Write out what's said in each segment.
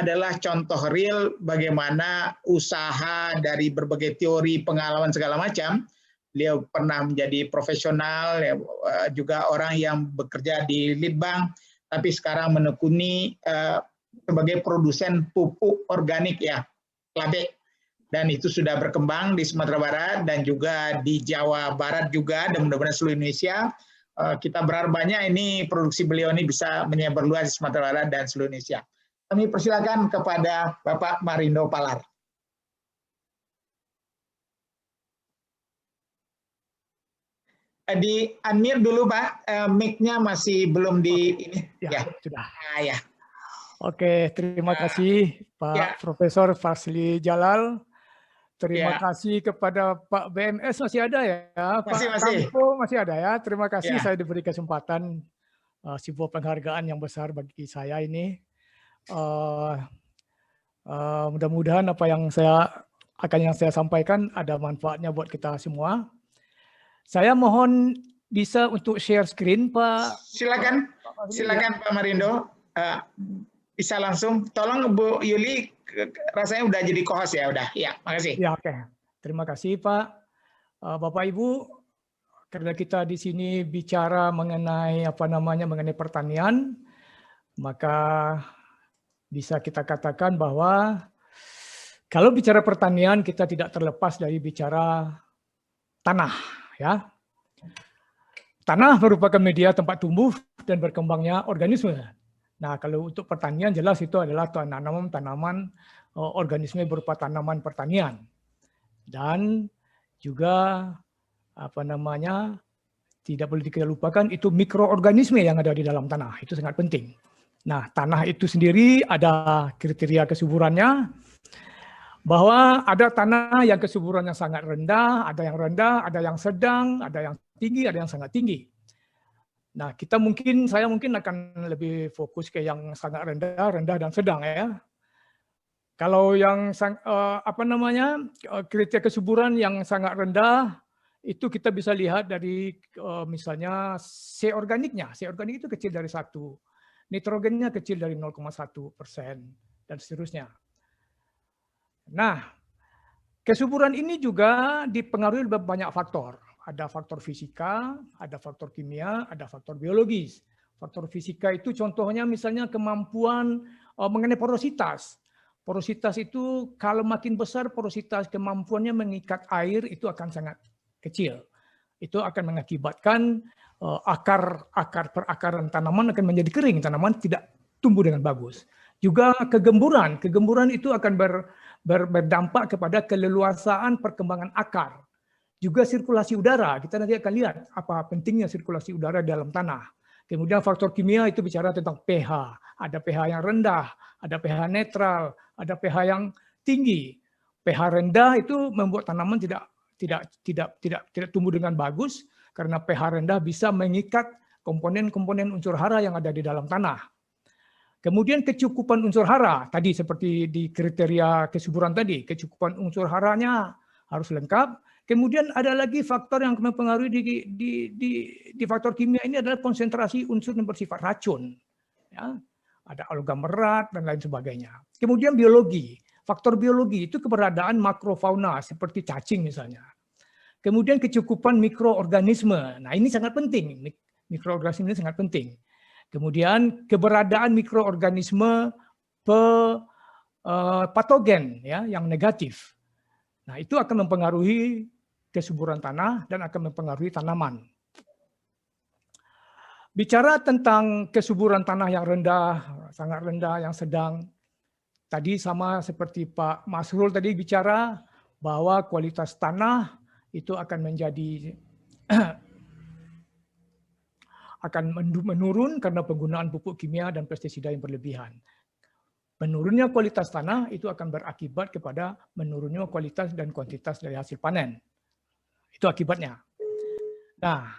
adalah contoh real bagaimana usaha dari berbagai teori, pengalaman segala macam. Beliau pernah menjadi profesional, juga orang yang bekerja di Litbang, tapi sekarang menekuni sebagai produsen pupuk organik ya, Labe. Dan itu sudah berkembang di Sumatera Barat dan juga di Jawa Barat juga, dan mudah-mudahan seluruh Indonesia. Kita berharap banyak ini produksi beliau ini bisa menyebar luas di Sumatera Barat dan seluruh Indonesia. Kami persilakan kepada Bapak Marindo Palar. Di unmute dulu Pak, mic-nya masih belum di ini. Ya, sudah. Nah, ya. Oke, terima kasih Pak Profesor Fazly Jalal. Terima kasih kepada Pak BMS, masih ada ya? Pak Kampo masih ada ya? Terima kasih saya diberi kesempatan, sebuah penghargaan yang besar bagi saya ini. Mudah-mudahan apa yang saya sampaikan ada manfaatnya buat kita semua. Saya mohon bisa untuk share screen, Pak. Silakan Pak Marindo. Bisa langsung. Tolong Bu Yuli, rasanya udah jadi co-host ya, udah. Ya, makasih. Ya, oke. Terima kasih, Pak. Bapak Ibu, karena kita di sini bicara mengenai mengenai pertanian, maka bisa kita katakan bahwa kalau bicara pertanian kita tidak terlepas dari bicara tanah, ya. Tanah merupakan media tempat tumbuh dan berkembangnya organisme. Nah, kalau untuk pertanian jelas itu adalah tanaman organisme berupa tanaman pertanian. Dan juga tidak boleh kita lupakan itu mikroorganisme yang ada di dalam tanah, itu sangat penting. Nah, tanah itu sendiri ada kriteria kesuburannya, bahwa ada tanah yang kesuburannya sangat rendah, ada yang sedang, ada yang tinggi, ada yang sangat tinggi. Nah, saya mungkin akan lebih fokus ke yang sangat rendah dan sedang ya. Kalau yang kriteria kesuburan yang sangat rendah itu kita bisa lihat dari misalnya C organiknya. C organik itu kecil dari 1, nitrogennya kecil dari 0,1% dan seterusnya. Nah, kesuburan ini juga dipengaruhi oleh banyak faktor. Ada faktor fisika, ada faktor kimia, ada faktor biologis. Faktor fisika itu contohnya misalnya kemampuan mengenai porositas. Porositas itu kalau makin besar porositas kemampuannya mengikat air itu akan sangat kecil. Itu akan mengakibatkan perakaran tanaman akan menjadi kering, tanaman tidak tumbuh dengan bagus. Juga kegemburan itu akan berdampak kepada keleluasaan perkembangan akar. Juga sirkulasi udara, kita nanti akan lihat apa pentingnya sirkulasi udara dalam tanah. Kemudian faktor kimia itu bicara tentang pH, ada pH yang rendah, ada pH netral, ada pH yang tinggi. pH rendah itu membuat tanaman tidak tumbuh dengan bagus karena pH rendah bisa mengikat komponen-komponen unsur hara yang ada di dalam tanah. Kemudian kecukupan unsur hara, tadi seperti di kriteria kesuburan tadi, kecukupan unsur haranya harus lengkap. Kemudian ada lagi faktor yang mempengaruhi di faktor kimia ini adalah konsentrasi unsur yang bersifat racun. Ya, ada logam berat dan lain sebagainya. Kemudian biologi, faktor biologi itu keberadaan makrofauna seperti cacing misalnya. Kemudian kecukupan mikroorganisme, nah ini sangat penting, mikroorganisme ini sangat penting. Kemudian keberadaan mikroorganisme patogen ya yang negatif. Nah, itu akan mempengaruhi kesuburan tanah dan akan mempengaruhi tanaman. Bicara tentang kesuburan tanah yang rendah, sangat rendah, yang sedang, tadi sama seperti Pak Masrul tadi bicara bahwa kualitas tanah itu akan menjadi akan menurun karena penggunaan pupuk kimia dan pestisida yang berlebihan. Menurunnya kualitas tanah itu akan berakibat kepada menurunnya kualitas dan kuantitas dari hasil panen. Itu akibatnya. Nah,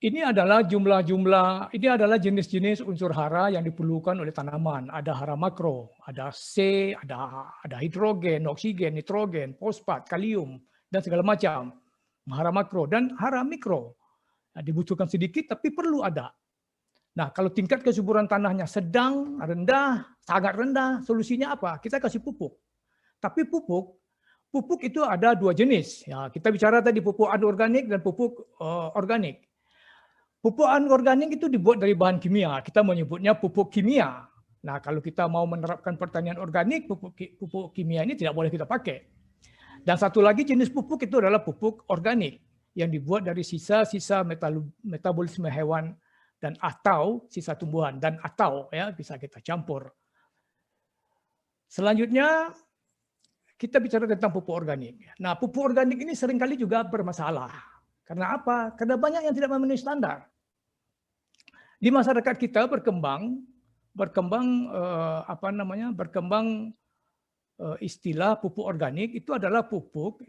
ini adalah ini adalah jenis-jenis unsur hara yang diperlukan oleh tanaman. Ada hara makro, ada C, ada hidrogen, oksigen, nitrogen, fosfat, kalium, dan segala macam. Hara makro dan hara mikro. Nah, dibutuhkan sedikit tapi perlu ada. Nah, kalau tingkat kesuburan tanahnya sedang, rendah, sangat rendah, solusinya apa? Kita kasih pupuk. Tapi pupuk itu ada dua jenis. Ya, kita bicara tadi pupuk anorganik dan pupuk organik. Pupuk anorganik itu dibuat dari bahan kimia. Kita menyebutnya pupuk kimia. Nah, kalau kita mau menerapkan pertanian organik, pupuk kimia ini tidak boleh kita pakai. Dan satu lagi jenis pupuk itu adalah pupuk organik yang dibuat dari sisa-sisa metabolisme hewan dan atau sisa tumbuhan dan atau ya bisa kita campur. Selanjutnya kita bicara tentang pupuk organik. Nah, pupuk organik ini seringkali juga bermasalah. Karena apa? Karena banyak yang tidak memenuhi standar. Di masyarakat kita berkembang istilah pupuk organik itu adalah pupuk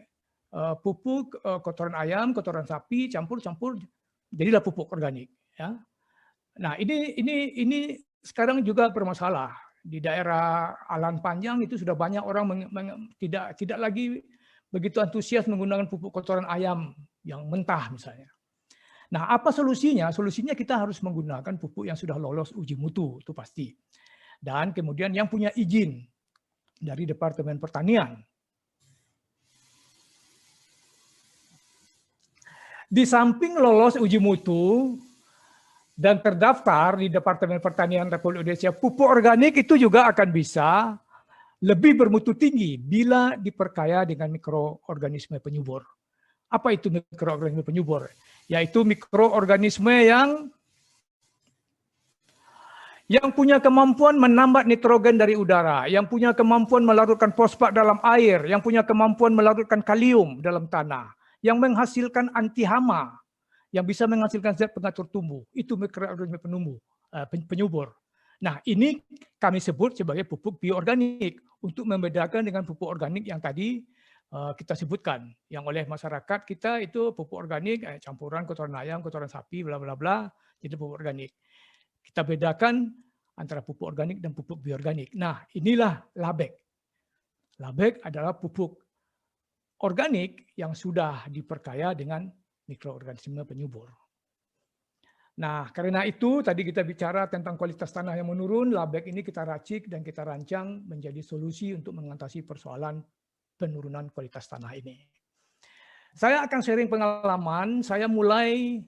kotoran ayam, kotoran sapi, campur-campur jadilah pupuk organik. Ya. Nah, ini sekarang juga bermasalah. Di daerah Alan Panjang itu sudah banyak orang tidak lagi begitu antusias menggunakan pupuk kotoran ayam yang mentah misalnya. Nah, apa solusinya? Solusinya kita harus menggunakan pupuk yang sudah lolos uji mutu, itu pasti. Dan kemudian yang punya izin dari Departemen Pertanian. Di samping lolos uji mutu, dan terdaftar di Departemen Pertanian Republik Indonesia, pupuk organik itu juga akan bisa lebih bermutu tinggi bila diperkaya dengan mikroorganisme penyubur. Apa itu mikroorganisme penyubur? Yaitu mikroorganisme yang punya kemampuan menambah nitrogen dari udara, yang punya kemampuan melarutkan fosfat dalam air, yang punya kemampuan melarutkan kalium dalam tanah, yang menghasilkan anti hama, yang bisa menghasilkan zat pengatur tumbuh, itu mikroorganisme penyubur. Nah, ini kami sebut sebagai pupuk bioorganik untuk membedakan dengan pupuk organik yang tadi kita sebutkan, yang oleh masyarakat kita itu pupuk organik campuran kotoran ayam, kotoran sapi, bla bla bla, jadi pupuk organik. Kita bedakan antara pupuk organik dan pupuk bioorganik. Nah, inilah labek. Labek adalah pupuk organik yang sudah diperkaya dengan mikroorganisme penyubur. Nah, karena itu tadi kita bicara tentang kualitas tanah yang menurun, labek ini kita racik dan kita rancang menjadi solusi untuk mengatasi persoalan penurunan kualitas tanah ini. Saya akan sharing pengalaman, saya mulai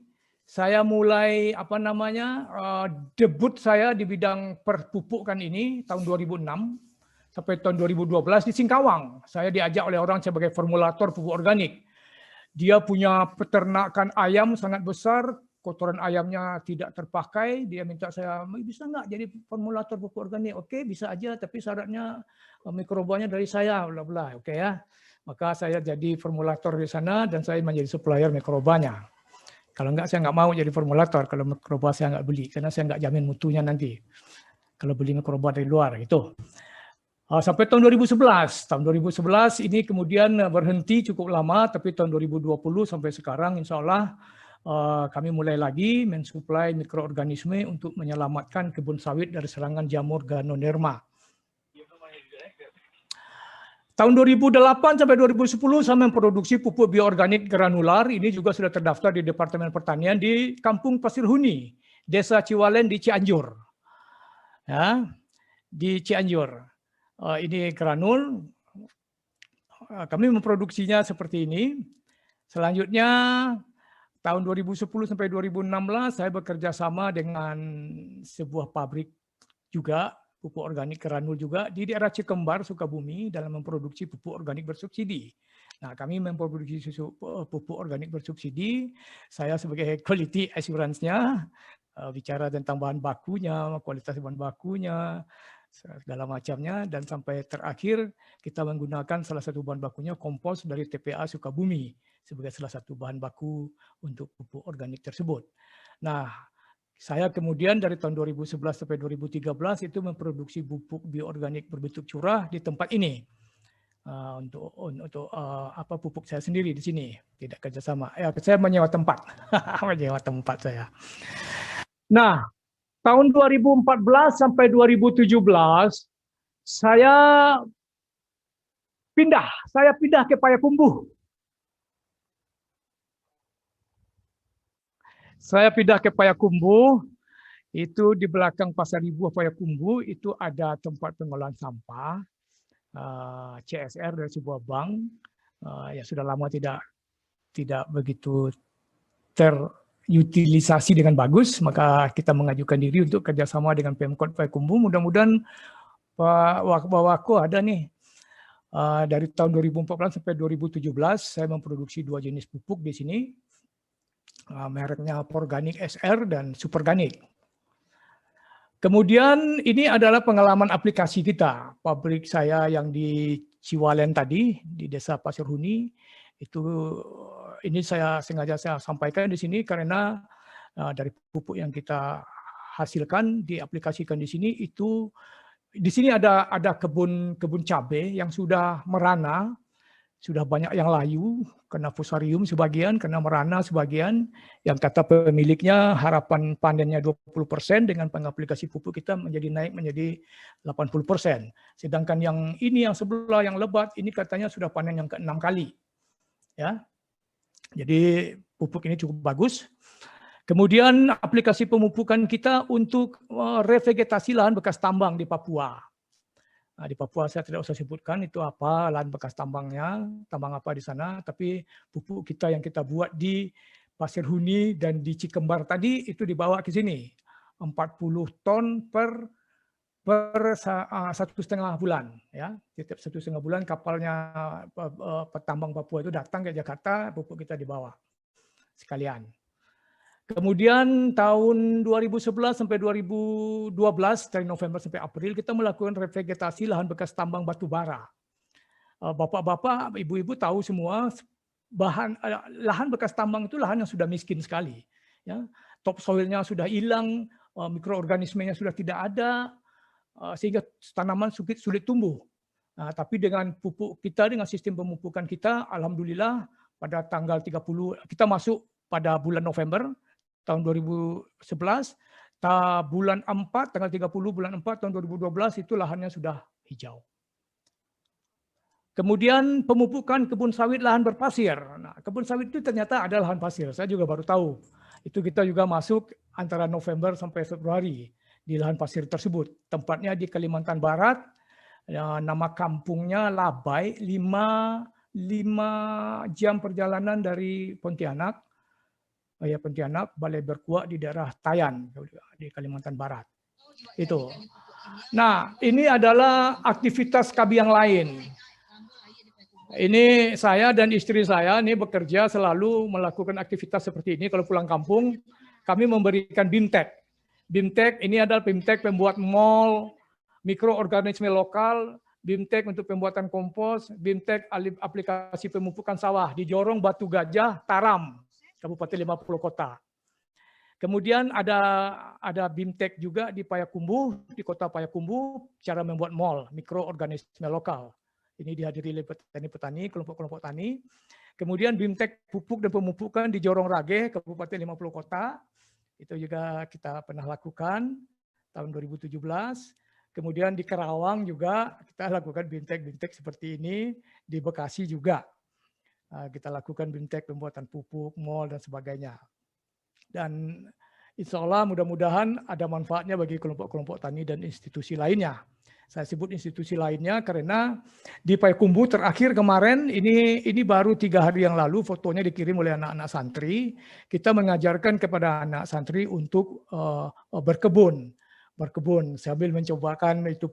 debut saya di bidang perpupukan ini tahun 2006 sampai tahun 2012 di Singkawang. Saya diajak oleh orang sebagai formulator pupuk organik. Dia punya peternakan ayam sangat besar, kotoran ayamnya tidak terpakai. Dia minta saya, bisa nggak jadi formulator pupuk organik? Oke, bisa aja, tapi syaratnya mikrobanya dari saya, bla bla. Oke ya. Maka saya jadi formulator di sana dan saya menjadi supplier mikrobanya. Kalau enggak, saya nggak mau jadi formulator kalau mikroba saya nggak beli, karena saya nggak jamin mutunya nanti. Kalau beli mikroba dari luar, gitu. Sampai tahun 2011. Tahun 2011 ini kemudian berhenti cukup lama, tapi tahun 2020 sampai sekarang insya Allah kami mulai lagi mensuplai mikroorganisme untuk menyelamatkan kebun sawit dari serangan jamur Ganoderma. Tahun 2008 sampai 2010 saya memproduksi pupuk bioorganik granular. Ini juga sudah terdaftar di Departemen Pertanian di Kampung Pasir Huni, Desa Ciwalen di Cianjur. Ya, di Cianjur. Ini granul, kami memproduksinya seperti ini. Selanjutnya tahun 2010 sampai 2016 saya bekerja sama dengan sebuah pabrik juga, pupuk organik granul juga, di daerah Cikembar, Sukabumi, dalam memproduksi pupuk organik bersubsidi. Nah, kami memproduksi pupuk organik bersubsidi, saya sebagai quality assurance-nya, bicara tentang bahan bakunya, kualitas bahan bakunya, segala macamnya, dan sampai terakhir kita menggunakan salah satu bahan bakunya kompos dari TPA Sukabumi sebagai salah satu bahan baku untuk pupuk organik tersebut. Nah, saya kemudian dari tahun 2011 sampai 2013 itu memproduksi pupuk bioorganik berbentuk curah di tempat ini. Untuk pupuk saya sendiri di sini, tidak kerjasama. Saya menyewa tempat, menyewa tempat saya. Nah, tahun 2014 sampai 2017 saya pindah ke Payakumbuh. Saya pindah ke Payakumbuh. Itu di belakang Pasar Ibu Payakumbuh itu ada tempat pengolahan sampah CSR dari sebuah bank yang sudah lama tidak begitu terutilisasi dengan bagus, maka kita mengajukan diri untuk kerjasama dengan Pemkot Payakumbuh. Mudah-mudahan Pak Wako ada nih. Dari tahun 2014 sampai 2017 saya memproduksi 2 jenis pupuk di sini, mereknya Porganik SR dan Superganik. Kemudian ini adalah pengalaman aplikasi kita. Pabrik saya yang di Ciwalen tadi, di Desa Pasir Huni, ini saya sengaja sampaikan di sini karena dari pupuk yang kita hasilkan diaplikasikan di sini itu di sini ada kebun cabai yang sudah merana, sudah banyak yang layu kena fusarium sebagian, kena merana sebagian, yang kata pemiliknya harapan panennya 20%, dengan pengaplikasi pupuk kita naik menjadi 80%. Sedangkan yang ini yang sebelah yang lebat ini katanya sudah panen yang ke-6 kali. Ya. Jadi pupuk ini cukup bagus. Kemudian aplikasi pemupukan kita untuk revegetasi lahan bekas tambang di Papua. Nah, di Papua saya tidak usah sebutkan itu apa lahan bekas tambangnya, tambang apa di sana, tapi pupuk kita yang kita buat di Pasir Huni dan di Cikembar tadi itu dibawa ke sini. 40 ton per 1,5 bulan. Ya. Setiap 1,5 bulan kapalnya petambang Papua itu datang ke Jakarta, pupuk kita dibawa sekalian. Kemudian tahun 2011 sampai 2012, dari November sampai April, kita melakukan revegetasi lahan bekas tambang batu bara. Bapak-bapak, ibu-ibu tahu semua, lahan bekas tambang itu lahan yang sudah miskin sekali. Ya. Topsoilnya sudah hilang, mikroorganismenya sudah tidak ada, sehingga tanaman sulit tumbuh. Nah, tapi dengan pupuk kita, dengan sistem pemupukan kita, alhamdulillah pada tanggal 30, kita masuk pada bulan November, tahun 2011, bulan 4, tanggal 30 bulan 4 tahun 2012 itu lahannya sudah hijau. Kemudian pemupukan kebun sawit lahan berpasir. Nah, kebun sawit itu ternyata ada lahan pasir, saya juga baru tahu. Itu kita juga masuk antara November sampai Februari di lahan pasir tersebut. Tempatnya di Kalimantan Barat, nama kampungnya Labai, 5 jam perjalanan dari Pontianak. Pontianak, Balai Berkuak di daerah Tayan di Kalimantan Barat. Itu. Nah, ini adalah aktivitas kami yang lain. Ini saya dan istri saya ini bekerja selalu melakukan aktivitas seperti ini. Kalau pulang kampung, kami memberikan BIMTEK. BIMTEK ini adalah BIMTEK pembuat mall, mikroorganisme lokal, BIMTEK untuk pembuatan kompos, BIMTEK aplikasi pemupukan sawah di Jorong, Batu Gajah, Taram, Kabupaten 50 Kota. Kemudian ada BIMTEK juga di Payakumbuh, di Kota Payakumbuh, cara membuat mall, mikroorganisme lokal. Ini dihadiri oleh petani-petani, kelompok-kelompok tani. Kemudian BIMTEK pupuk dan pemupukan di Jorong Rage, Kabupaten 50 Kota. Itu juga kita pernah lakukan tahun 2017. Kemudian di Karawang juga kita lakukan BIMTEK seperti ini, di Bekasi juga. Kita lakukan BIMTEK pembuatan pupuk, mall, dan sebagainya. Dan insya Allah mudah-mudahan ada manfaatnya bagi kelompok-kelompok tani dan institusi lainnya. Saya sebut institusi lainnya karena di Payakumbuh terakhir kemarin, ini baru 3 hari yang lalu, fotonya dikirim oleh anak-anak santri. Kita mengajarkan kepada anak santri untuk berkebun sambil mencobakan itu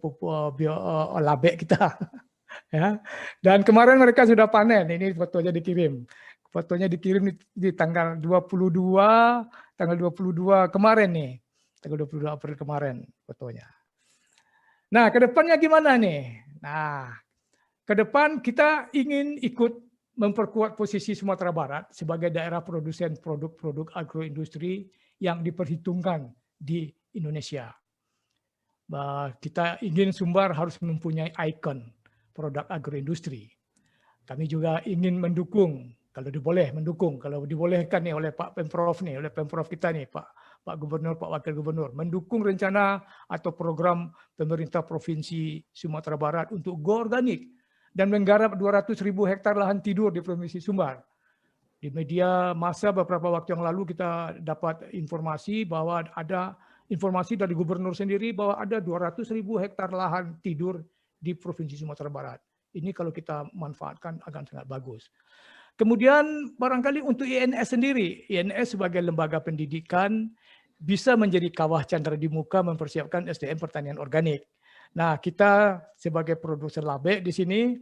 labek kita. Ya. Dan kemarin mereka sudah panen, ini fotonya dikirim. Fotonya dikirim di tanggal 22 kemarin nih. Tanggal 22 April kemarin fotonya. Nah, ke depannya gimana nih? Nah, ke depan kita ingin ikut memperkuat posisi Sumatera Barat sebagai daerah produsen produk-produk agroindustri yang diperhitungkan di Indonesia. Kita ingin Sumbar harus mempunyai ikon produk agroindustri. Kami juga ingin mendukung, kalau dibolehkan nih oleh Pak Pemprov nih, oleh Pemprov kita nih, Pak Gubernur, Pak Wakil Gubernur, mendukung rencana atau program pemerintah Provinsi Sumatera Barat untuk go organik dan menggarap 200.000 hektar lahan tidur di Provinsi Sumbar. Di media massa beberapa waktu yang lalu kita dapat informasi bahwa ada informasi dari gubernur sendiri bahwa ada 200.000 hektar lahan tidur di Provinsi Sumatera Barat. Ini kalau kita manfaatkan akan sangat bagus. Kemudian barangkali untuk INS sendiri, INS sebagai lembaga pendidikan bisa menjadi kawah candra di muka mempersiapkan SDM pertanian organik. Nah, kita sebagai produser labe di sini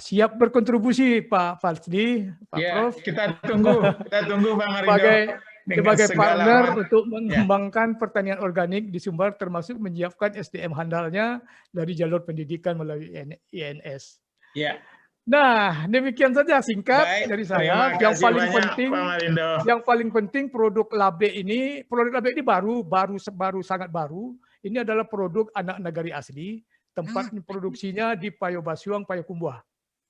siap berkontribusi Pak Fazli, Pak Prof. Kita tunggu Bang Marindo sebagai partner untuk mengembangkan pertanian organik di Sumbar, termasuk menyiapkan SDM handalnya dari jalur pendidikan melalui INS. Ya. Nah, demikian saja singkat dari saya. Yang paling penting produk labe ini sangat baru. Ini adalah produk anak nagari asli. Tempat produksinya di Payo Basuang, Payakumbuh.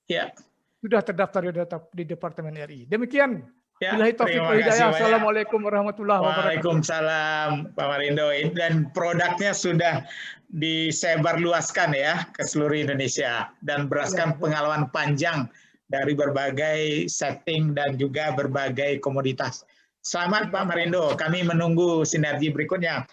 Ya. Sudah terdaftar di Departemen RI. Demikian. Ya, Assalamualaikum warahmatullahi wabarakatuh. Waalaikumsalam Pak Marindo. Dan produknya sudah disebarluaskan ya ke seluruh Indonesia dan berdasarkan pengalaman panjang dari berbagai setting dan juga berbagai komoditas. Selamat Pak Marindo, kami menunggu sinergi berikutnya.